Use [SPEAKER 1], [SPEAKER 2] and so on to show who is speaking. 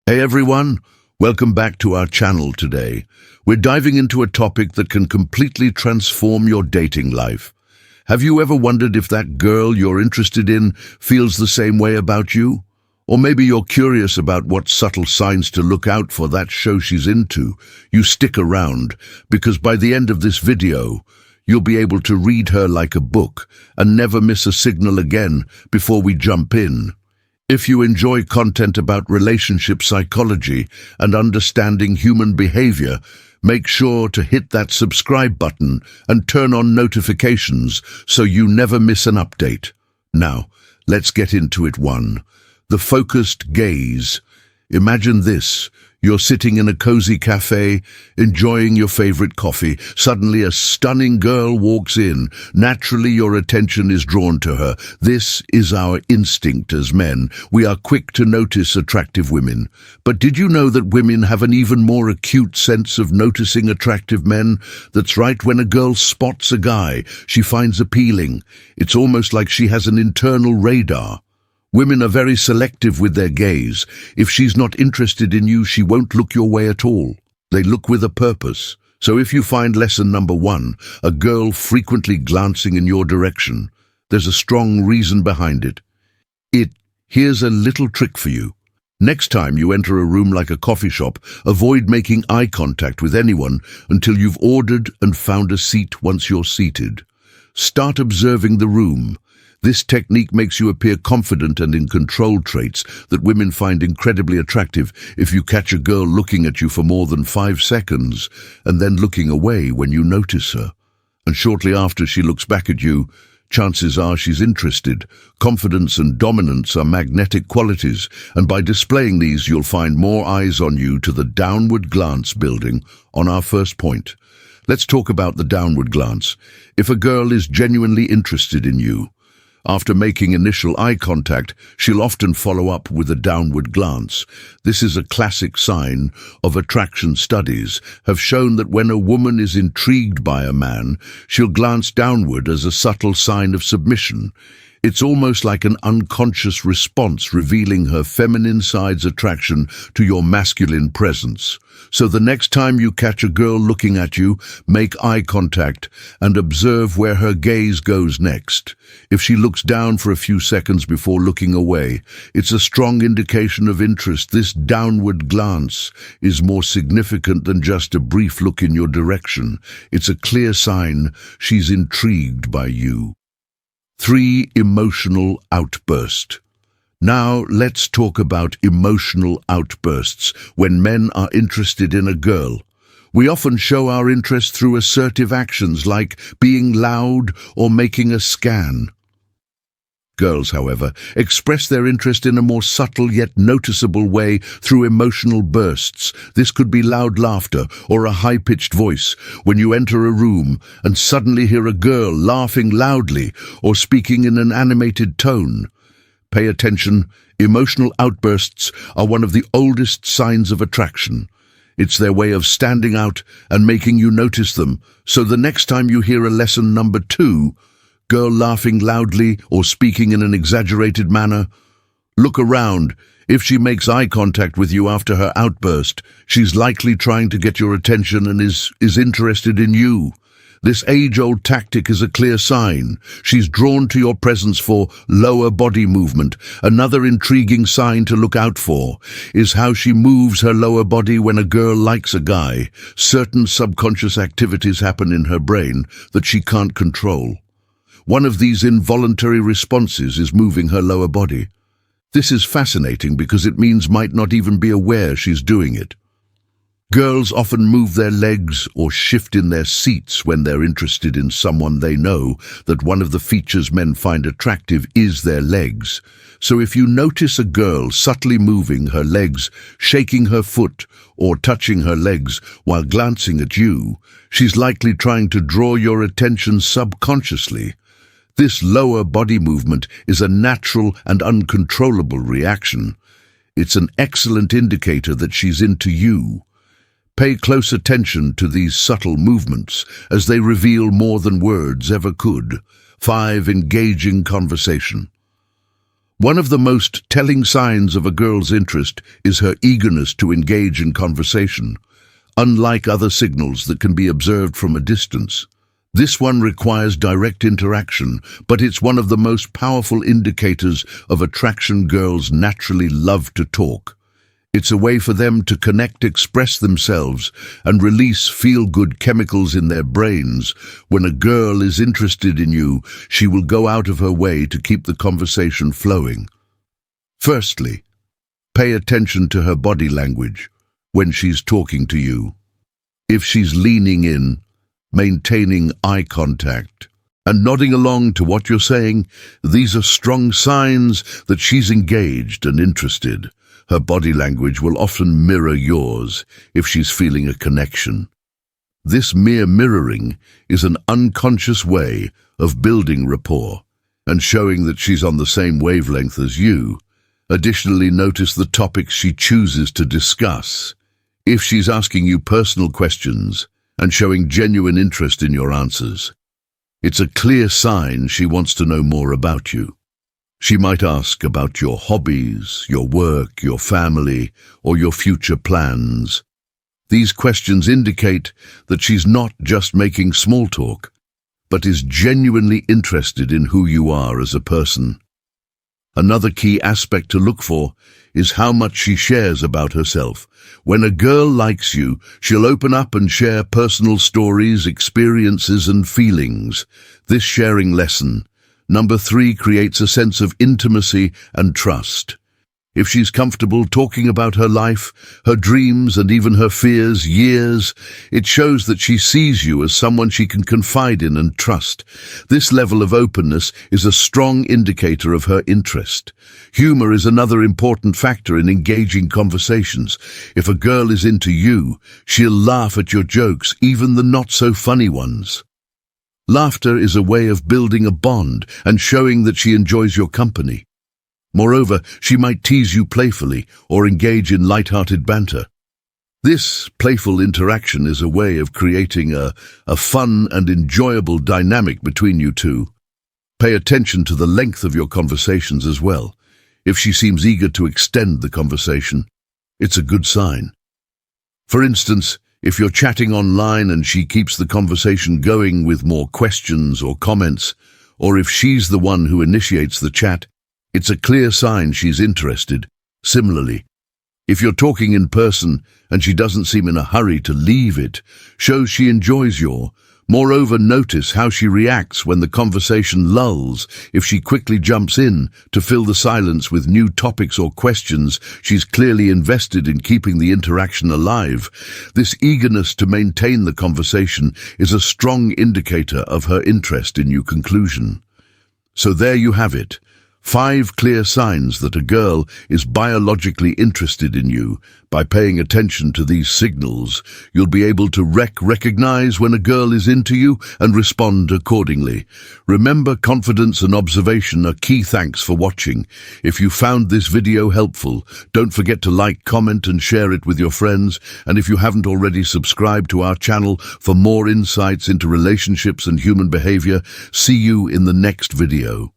[SPEAKER 1] Hey everyone, welcome back to our channel today. We're diving into a topic that can completely transform your dating life. Have you ever wondered if that girl you're interested in feels the same way about you? Or maybe you're curious about what subtle signs to look out for that show she's into. You stick around, because by the end of this video, you'll be able to read her like a book and never miss a signal again before we jump in. If you enjoy content about relationship psychology and understanding human behavior, make sure to hit that subscribe button and turn on notifications so you never miss an update. Now, let's get into it. 1. The focused gaze. Imagine this. You're sitting in a cozy cafe, enjoying your favorite coffee. Suddenly, a stunning girl walks in. Naturally, your attention is drawn to her. This is our instinct as men. We are quick to notice attractive women. But did you know that women have an even more acute sense of noticing attractive men? That's right, when a girl spots a guy she finds appealing, it's almost like she has an internal radar. Women are very selective with their gaze. If she's not interested in you, she won't look your way at all. They look with a purpose. So if you find lesson number 1, a girl frequently glancing in your direction, there's a strong reason behind it. Here's a little trick for you. Next time you enter a room like a coffee shop, avoid making eye contact with anyone until you've ordered and found a seat. Once you're seated, start observing the room. This technique makes you appear confident and in control, traits that women find incredibly attractive. If you catch a girl looking at you for more than 5 seconds and then looking away when you notice her, and shortly after she looks back at you, chances are she's interested. Confidence and dominance are magnetic qualities, and by displaying these, you'll find more eyes on you. To the downward glance. Building on our first point, let's talk about the downward glance. If a girl is genuinely interested in you, after making initial eye contact, she'll often follow up with a downward glance. This is a classic sign of attraction. Studies have shown that when a woman is intrigued by a man, she'll glance downward as a subtle sign of submission. It's almost like an unconscious response, revealing her feminine side's attraction to your masculine presence. So the next time you catch a girl looking at you, make eye contact and observe where her gaze goes next. If she looks down for a few seconds before looking away, it's a strong indication of interest. This downward glance is more significant than just a brief look in your direction. It's a clear sign she's intrigued by you. 3. Emotional outburst. Now let's talk about emotional outbursts. When men are interested in a girl, we often show our interest through assertive actions like being loud or making a scan. Girls, however, express their interest in a more subtle yet noticeable way through emotional bursts. This could be loud laughter or a high-pitched voice. When you enter a room and suddenly hear a girl laughing loudly or speaking in an animated tone, pay attention. Emotional outbursts are one of the oldest signs of attraction. It's their way of standing out and making you notice them. So the next time you hear a lesson number 2, girl laughing loudly or speaking in an exaggerated manner, look around. If she makes eye contact with you after her outburst, she's likely trying to get your attention and is interested in you. This age-old tactic is a clear sign. She's drawn to your presence for lower body movement. Another intriguing sign to look out for is how she moves her lower body when a girl likes a guy. Certain subconscious activities happen in her brain that she can't control. One of these involuntary responses is moving her lower body. This is fascinating because it means might not even be aware she's doing it. Girls often move their legs or shift in their seats when they're interested in someone. They know that one of the features men find attractive is their legs. So if you notice a girl subtly moving her legs, shaking her foot, or touching her legs while glancing at you, she's likely trying to draw your attention subconsciously. This lower body movement is a natural and uncontrollable reaction. It's an excellent indicator that she's into you. Pay close attention to these subtle movements, as they reveal more than words ever could. 5. Engaging conversation. One of the most telling signs of a girl's interest is her eagerness to engage in conversation, unlike other signals that can be observed from a distance. This one requires direct interaction, but it's one of the most powerful indicators of attraction. Girls naturally love to talk. It's a way for them to connect, express themselves, and release feel-good chemicals in their brains. When a girl is interested in you, she will go out of her way to keep the conversation flowing. Firstly, pay attention to her body language when she's talking to you. If she's leaning in, maintaining eye contact, and nodding along to what you're saying, these are strong signs that she's engaged and interested. Her body language will often mirror yours if she's feeling a connection. This mere mirroring is an unconscious way of building rapport and showing that she's on the same wavelength as you. Additionally, notice the topics she chooses to discuss. If she's asking you personal questions and showing genuine interest in your answers, it's a clear sign she wants to know more about you. She might ask about your hobbies, your work, your family, or your future plans. These questions indicate that she's not just making small talk, but is genuinely interested in who you are as a person. Another key aspect to look for is how much she shares about herself. When a girl likes you, she'll open up and share personal stories, experiences, and feelings. This sharing lesson, number 3, creates a sense of intimacy and trust. If she's comfortable talking about her life, her dreams, and even her fears, it shows that she sees you as someone she can confide in and trust. This level of openness is a strong indicator of her interest. Humor is another important factor in engaging conversations. If a girl is into you, she'll laugh at your jokes, even the not-so-funny ones. Laughter is a way of building a bond and showing that she enjoys your company. Moreover, she might tease you playfully or engage in light-hearted banter. This playful interaction is a way of creating a fun and enjoyable dynamic between you two. Pay attention to the length of your conversations as well. If she seems eager to extend the conversation, it's a good sign. For instance, if you're chatting online and she keeps the conversation going with more questions or comments, or if she's the one who initiates the chat, it's a clear sign she's interested. Similarly, if you're talking in person and she doesn't seem in a hurry to leave, it shows she enjoys you. Moreover, notice how she reacts when the conversation lulls. If she quickly jumps in to fill the silence with new topics or questions, she's clearly invested in keeping the interaction alive. This eagerness to maintain the conversation is a strong indicator of her interest in you. Conclusion. So there you have it. 5 clear signs that a girl is biologically interested in you. By paying attention to these signals, you'll be able to recognize when a girl is into you and respond accordingly. Remember, confidence and observation are key. Thanks for watching. If you found this video helpful, don't forget to like, comment, and share it with your friends. And if you haven't already, subscribe to our channel for more insights into relationships and human behavior. See you in the next video.